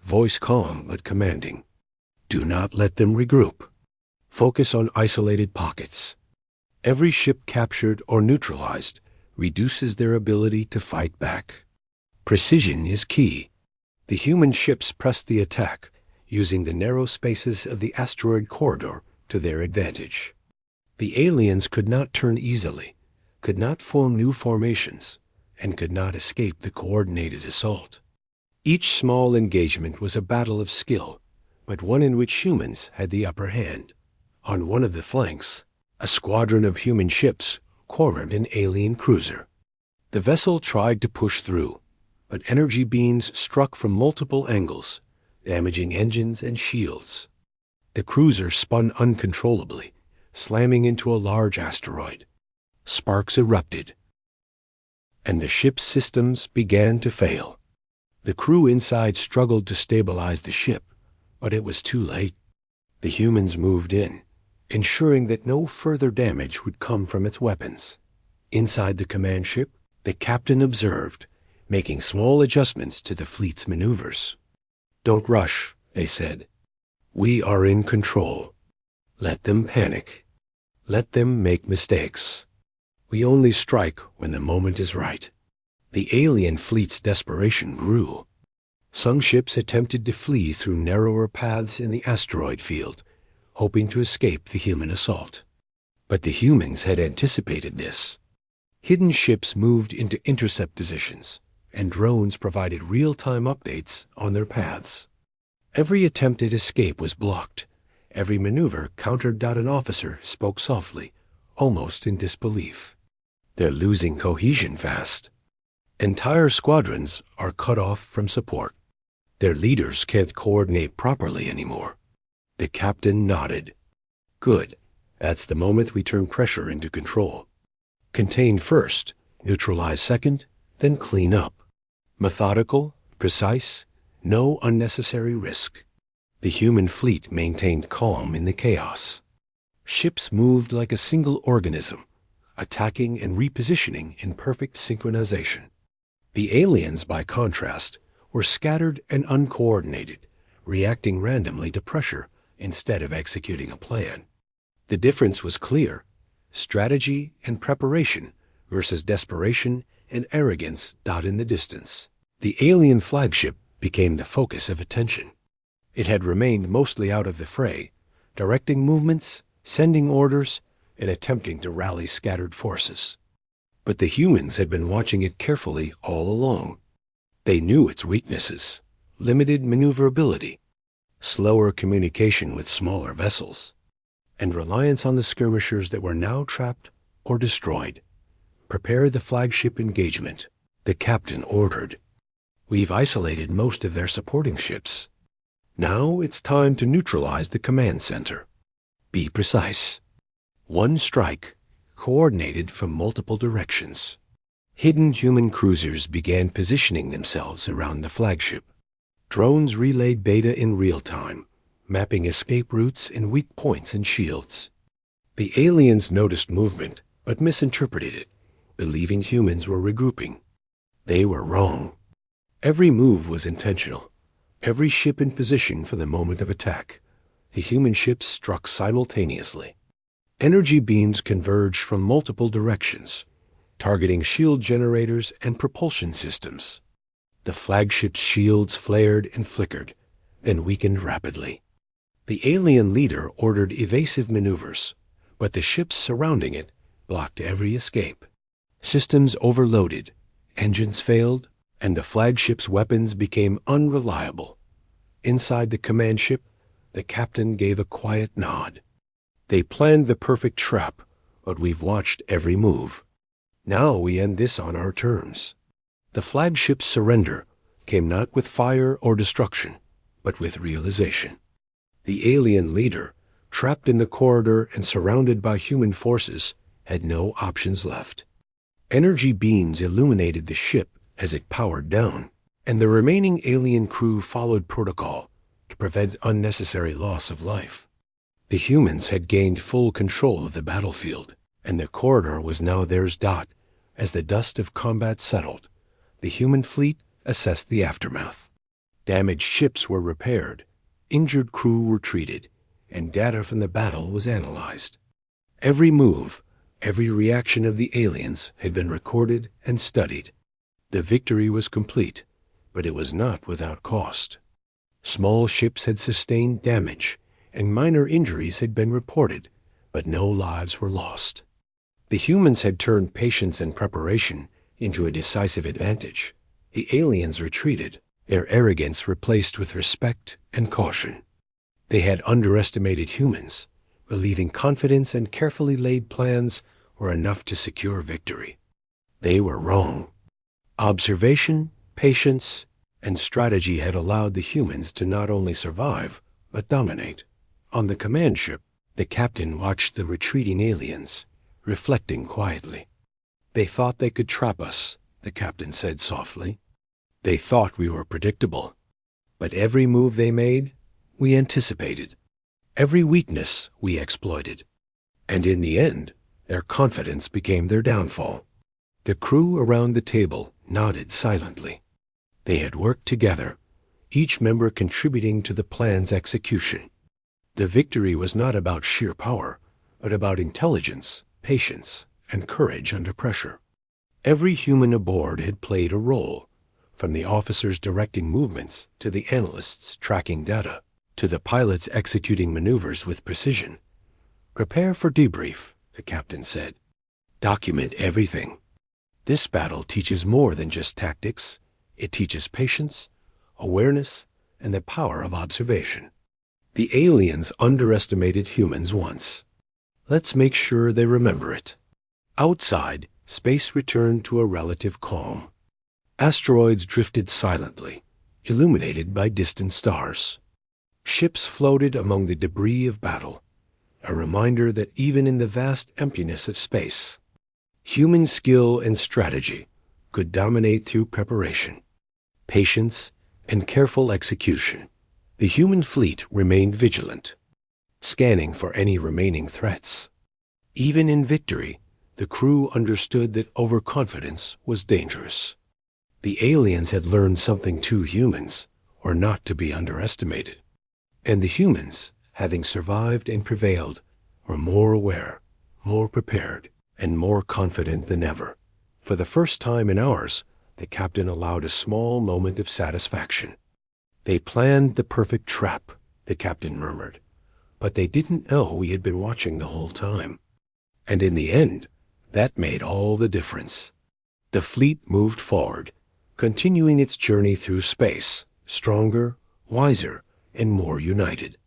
voice calm but commanding. "Do not let them regroup. Focus on isolated pockets. Every ship captured or neutralized reduces their ability to fight back. Precision is key." The human ships pressed the attack, using the narrow spaces of the asteroid corridor to their advantage. The aliens could not turn easily, could not form new formations, and could not escape the coordinated assault. Each small engagement was a battle of skill, but one in which humans had the upper hand. On one of the flanks, a squadron of human ships cornered an alien cruiser. The vessel tried to push through, but energy beams struck from multiple angles, damaging engines and shields. The cruiser spun uncontrollably, slamming into a large asteroid. Sparks erupted, and the ship's systems began to fail. The crew inside struggled to stabilize the ship, but it was too late. The humans moved in, ensuring that no further damage would come from its weapons. Inside the command ship, the captain observed, making small adjustments to the fleet's maneuvers. "Don't rush," they said. "We are in control. Let them panic. Let them make mistakes. We only strike when the moment is right." The alien fleet's desperation grew. Some ships attempted to flee through narrower paths in the asteroid field, hoping to escape the human assault. But the humans had anticipated this. Hidden ships moved into intercept positions, and drones provided real-time updates on their paths. Every attempt at escape was blocked. Every maneuver countered. An officer spoke softly, almost in disbelief. "They're losing cohesion fast. Entire squadrons are cut off from support. Their leaders can't coordinate properly anymore." The captain nodded. "Good. That's the moment we turn pressure into control. Contain first, neutralize second, then clean up. Methodical, precise, no unnecessary risk." The human fleet maintained calm in the chaos. Ships moved like a single organism, attacking and repositioning in perfect synchronization. The aliens, by contrast, were scattered and uncoordinated, reacting randomly to pressure instead of executing a plan. The difference was clear: strategy and preparation versus desperation and arrogance. In the distance, the alien flagship became the focus of attention. It had remained mostly out of the fray, directing movements, sending orders, and attempting to rally scattered forces. But the humans had been watching it carefully all along. They knew its weaknesses: limited maneuverability, slower communication with smaller vessels, and reliance on the skirmishers that were now trapped or destroyed. "Prepare the flagship engagement," the captain ordered. "We've isolated most of their supporting ships. Now it's time to neutralize the command center. Be precise. One strike, coordinated from multiple directions." Hidden human cruisers began positioning themselves around the flagship. Drones relayed data in real time, mapping escape routes and weak points in shields. The aliens noticed movement, but misinterpreted it, believing humans were regrouping. They were wrong. Every move was intentional. Every ship in position for the moment of attack. The human ships struck simultaneously. Energy beams converged from multiple directions, targeting shield generators and propulsion systems. The flagship's shields flared and flickered, then weakened rapidly. The alien leader ordered evasive maneuvers, but the ships surrounding it blocked every escape. Systems overloaded, engines failed, and the flagship's weapons became unreliable. Inside the command ship, the captain gave a quiet nod. "They planned the perfect trap, but we've watched every move. Now we end this on our terms." The flagship's surrender came not with fire or destruction, but with realization. The alien leader, trapped in the corridor and surrounded by human forces, had no options left. Energy beams illuminated the ship as it powered down, and the remaining alien crew followed protocol to prevent unnecessary loss of life. The humans had gained full control of the battlefield, and the corridor was now theirs. As the dust of combat settled, the human fleet assessed the aftermath. Damaged ships were repaired, injured crew were treated, and data from the battle was analyzed. Every move, every reaction of the aliens had been recorded and studied. The victory was complete, but it was not without cost. Small ships had sustained damage, and minor injuries had been reported, but no lives were lost. The humans had turned patience and preparation into a decisive advantage. The aliens retreated, their arrogance replaced with respect and caution. They had underestimated humans, believing confidence and carefully laid plans were enough to secure victory. They were wrong. Observation, patience, and strategy had allowed the humans to not only survive, but dominate. On the command ship, the captain watched the retreating aliens, reflecting quietly. "They thought they could trap us," the captain said softly. "They thought we were predictable. But every move they made, we anticipated. Every weakness we exploited. And in the end, their confidence became their downfall." The crew around the table nodded silently. They had worked together, each member contributing to the plan's execution. The victory was not about sheer power, but about intelligence, patience, and courage under pressure. Every human aboard had played a role, from the officers directing movements to the analysts tracking data, to the pilots executing maneuvers with precision. "Prepare for debrief," the captain said. "Document everything. This battle teaches more than just tactics. It teaches patience, awareness, and the power of observation." The aliens underestimated humans once. Let's make sure they remember it. Outside, space returned to a relative calm. Asteroids drifted silently, illuminated by distant stars. Ships floated among the debris of battle, a reminder that even in the vast emptiness of space, human skill and strategy could dominate through preparation, patience, and careful execution. The human fleet remained vigilant, scanning for any remaining threats. Even in victory, the crew understood that overconfidence was dangerous. The aliens had learned something too humans, or not to be underestimated. And the humans, having survived and prevailed, were more aware, more prepared, and more confident than ever. For the first time in hours, the captain allowed a small moment of satisfaction. "They planned the perfect trap," the captain murmured, "but they didn't know we had been watching the whole time." And in the end, that made all the difference. The fleet moved forward, continuing its journey through space, stronger, wiser, and more united.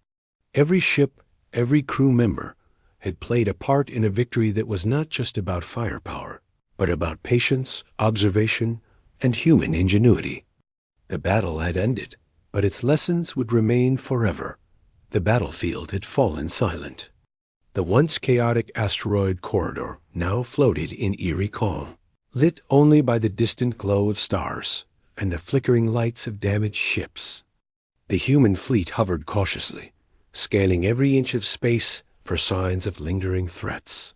Every ship, every crew member, had played a part in a victory that was not just about firepower, but about patience, observation, and human ingenuity. The battle had ended, but its lessons would remain forever. The battlefield had fallen silent. The once chaotic asteroid corridor now floated in eerie calm, lit only by the distant glow of stars and the flickering lights of damaged ships. The human fleet hovered cautiously, scanning every inch of space for signs of lingering threats.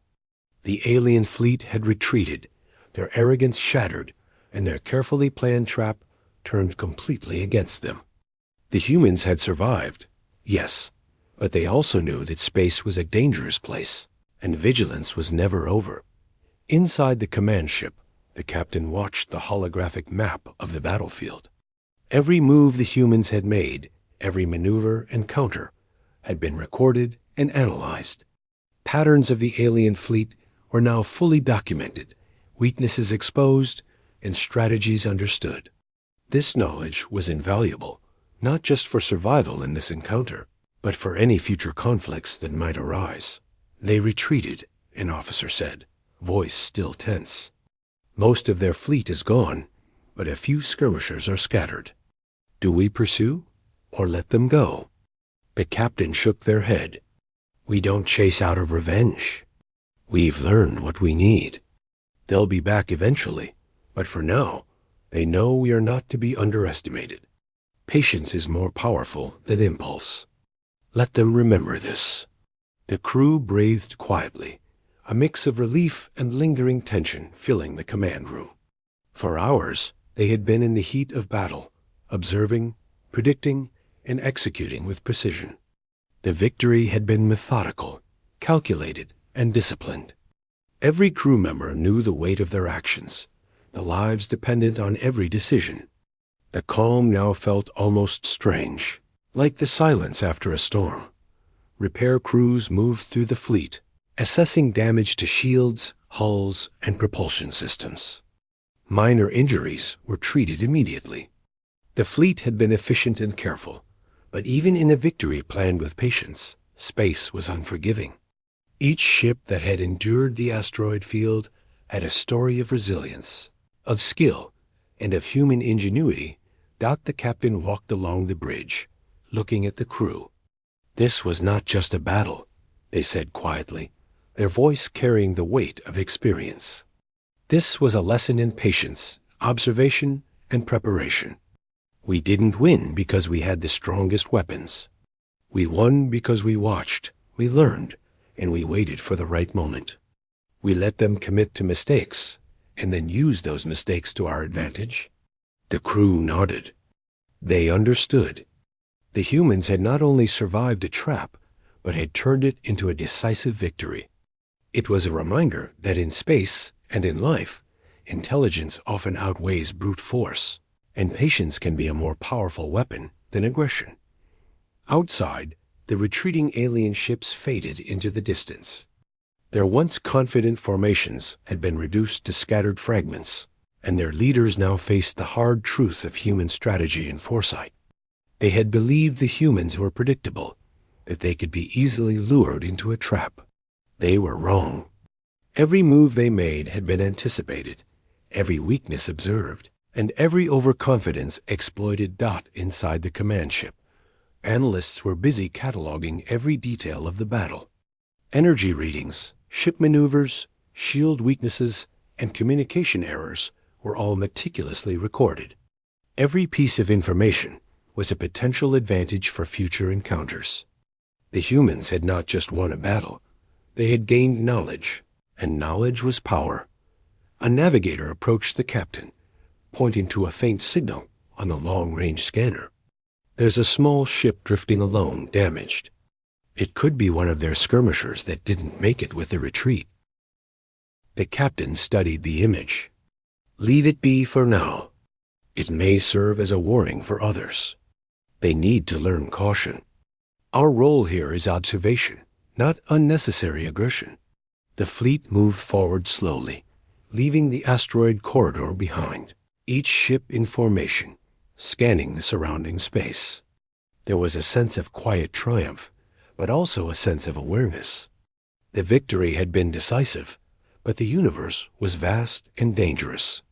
The alien fleet had retreated, their arrogance shattered, and their carefully planned trap turned completely against them. The humans had survived, yes, but they also knew that space was a dangerous place, and vigilance was never over. Inside the command ship, the captain watched the holographic map of the battlefield. Every move the humans had made, every maneuver and counter, had been recorded and analyzed. Patterns of the alien fleet were now fully documented, weaknesses exposed, and strategies understood. This knowledge was invaluable, not just for survival in this encounter, but for any future conflicts that might arise. "They retreated," an officer said, voice still tense. "Most of their fleet is gone, but a few skirmishers are scattered. Do we pursue, or let them go?" The captain shook their head. "We don't chase out of revenge. We've learned what we need. They'll be back eventually, but for now, they know we are not to be underestimated. Patience is more powerful than impulse. Let them remember this." The crew breathed quietly, a mix of relief and lingering tension filling the command room. For hours, they had been in the heat of battle, observing, predicting, and executing with precision. The victory had been methodical, calculated, and disciplined. Every crew member knew the weight of their actions. The lives depended on every decision. The calm now felt almost strange, like the silence after a storm. Repair crews moved through the fleet, assessing damage to shields, hulls, and propulsion systems. Minor injuries were treated immediately. The fleet had been efficient and careful, but even in a victory planned with patience, space was unforgiving. Each ship that had endured the asteroid field had a story of resilience, of skill, and of human ingenuity. The captain walked along the bridge, looking at the crew. This was not just a battle, they said quietly, their voice carrying the weight of experience. This was a lesson in patience, observation, and preparation. We didn't win because we had the strongest weapons. We won because we watched, we learned, and we waited for the right moment. We let them commit to mistakes, and then use those mistakes to our advantage. The crew nodded. They understood. The humans had not only survived a trap, but had turned it into a decisive victory. It was a reminder that in space and in life, intelligence often outweighs brute force, and patience can be a more powerful weapon than aggression. Outside, the retreating alien ships faded into the distance. Their once confident formations had been reduced to scattered fragments, and their leaders now faced the hard truth of human strategy and foresight. They had believed the humans were predictable, that they could be easily lured into a trap. They were wrong. Every move they made had been anticipated, every weakness observed, and every overconfidence exploited. Inside the command ship, analysts were busy cataloging every detail of the battle. Energy readings, ship maneuvers, shield weaknesses, and communication errors were all meticulously recorded. Every piece of information was a potential advantage for future encounters. The humans had not just won a battle, they had gained knowledge, and knowledge was power. A navigator approached the captain, pointing to a faint signal on the long-range scanner. "There's a small ship drifting alone, damaged. It could be one of their skirmishers that didn't make it with the retreat." The captain studied the image. "Leave it be for now. It may serve as a warning for others. They need to learn caution. Our role here is observation, not unnecessary aggression." The fleet moved forward slowly, leaving the asteroid corridor behind, each ship in formation, scanning the surrounding space. There was a sense of quiet triumph, but also a sense of awareness. The victory had been decisive, but the universe was vast and dangerous.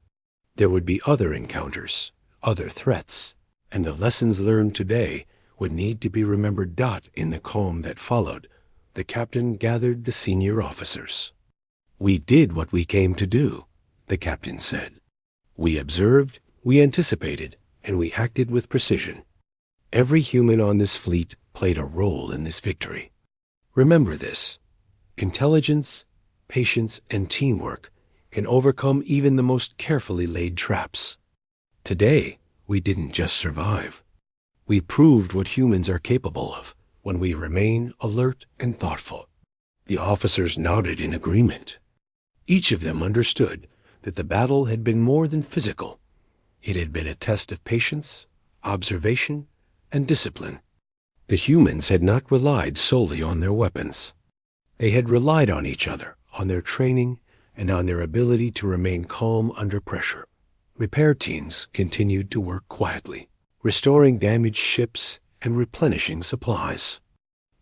There would be other encounters, other threats, and the lessons learned today would need to be remembered. In the calm that followed, the captain gathered the senior officers. "We did what we came to do," the captain said. "We observed, we anticipated, and we acted with precision. Every human on this fleet played a role in this victory. Remember this: intelligence, patience, and teamwork can overcome even the most carefully laid traps. Today, we didn't just survive. We proved what humans are capable of when we remain alert and thoughtful." The officers nodded in agreement. Each of them understood that the battle had been more than physical. It had been a test of patience, observation, and discipline. The humans had not relied solely on their weapons. They had relied on each other, on their training, and on their ability to remain calm under pressure. Repair teams continued to work quietly, restoring damaged ships and replenishing supplies.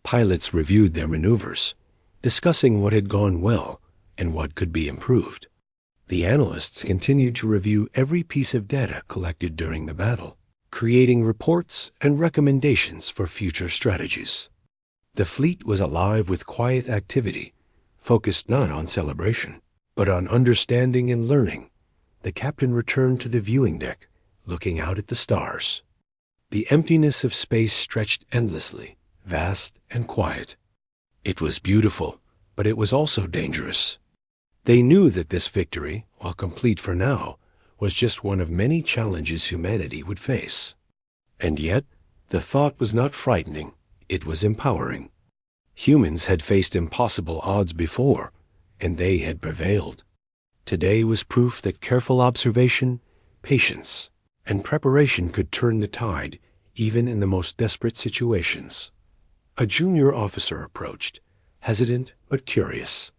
Pilots reviewed their maneuvers, discussing what had gone well and what could be improved. The analysts continued to review every piece of data collected during the battle, creating reports and recommendations for future strategies. The fleet was alive with quiet activity, focused not on celebration, but on understanding and learning. The captain returned to the viewing deck, looking out at the stars. The emptiness of space stretched endlessly, vast and quiet. It was beautiful, but it was also dangerous. They knew that this victory, while complete for now, was just one of many challenges humanity would face. And yet, the thought was not frightening, it was empowering. Humans had faced impossible odds before, and they had prevailed. Today was proof that careful observation, patience, and preparation could turn the tide, even in the most desperate situations. A junior officer approached, hesitant but curious.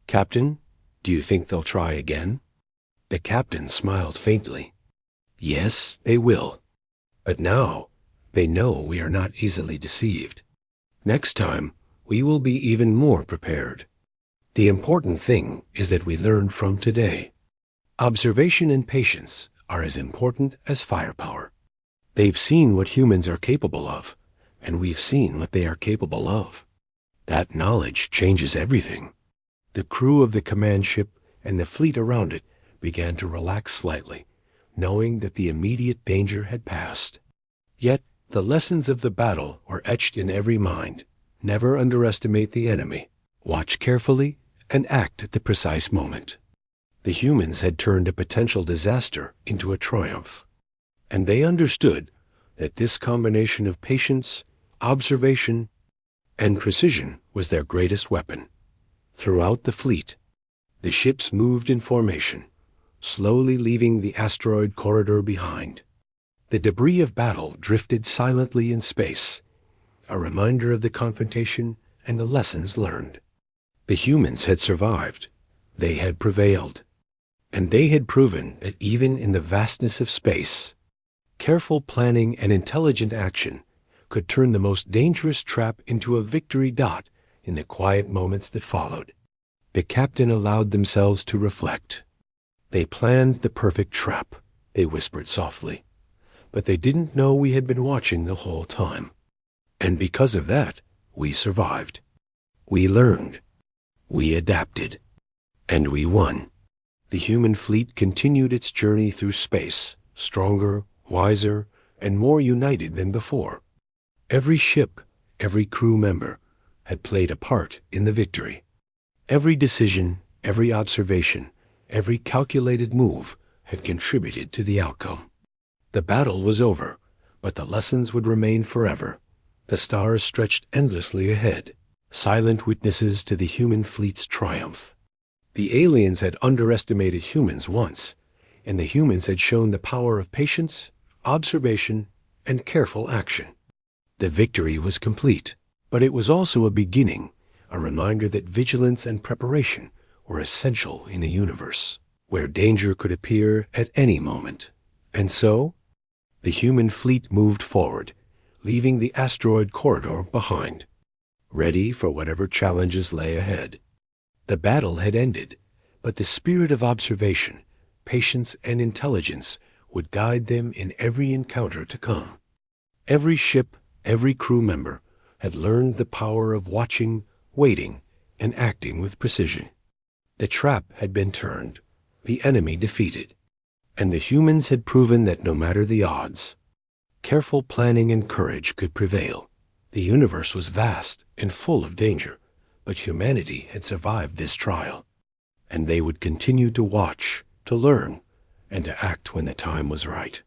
"Captain, do you think they'll try again?" The captain smiled faintly. "Yes, they will. But now, they know we are not easily deceived. Next time, we will be even more prepared. The important thing is that we learn from today. Observation and patience are as important as firepower. They've seen what humans are capable of, and we've seen what they are capable of. That knowledge changes everything." The crew of the command ship and the fleet around it began to relax slightly, knowing that the immediate danger had passed. Yet the lessons of the battle were etched in every mind. Never underestimate the enemy. Watch carefully and act at the precise moment. The humans had turned a potential disaster into a triumph. And they understood that this combination of patience, observation, and precision was their greatest weapon. Throughout the fleet, the ships moved in formation, slowly leaving the asteroid corridor behind. The debris of battle drifted silently in space, a reminder of the confrontation and the lessons learned. The humans had survived. They had prevailed. And they had proven that even in the vastness of space, careful planning and intelligent action could turn the most dangerous trap into a victory dot in the quiet moments that followed. The captain allowed themselves to reflect. "They planned the perfect trap," they whispered softly. "But they didn't know we had been watching the whole time. And because of that, we survived. We learned. We adapted. And we won." The human fleet continued its journey through space, stronger, wiser, and more united than before. Every ship, every crew member, had played a part in the victory. Every decision, every observation, every calculated move had contributed to the outcome. The battle was over, but the lessons would remain forever. The stars stretched endlessly ahead, silent witnesses to the human fleet's triumph. The aliens had underestimated humans once, and the humans had shown the power of patience, observation, and careful action. The victory was complete, but it was also a beginning, a reminder that vigilance and preparation were essential in a universe where danger could appear at any moment. And so, the human fleet moved forward, leaving the asteroid corridor behind, ready for whatever challenges lay ahead. The battle had ended, but the spirit of observation, patience, and intelligence would guide them in every encounter to come. Every ship, every crew member had learned the power of watching, waiting, and acting with precision. The trap had been turned, the enemy defeated, and the humans had proven that no matter the odds, careful planning and courage could prevail. The universe was vast and full of danger, but humanity had survived this trial, and they would continue to watch, to learn, and to act when the time was right.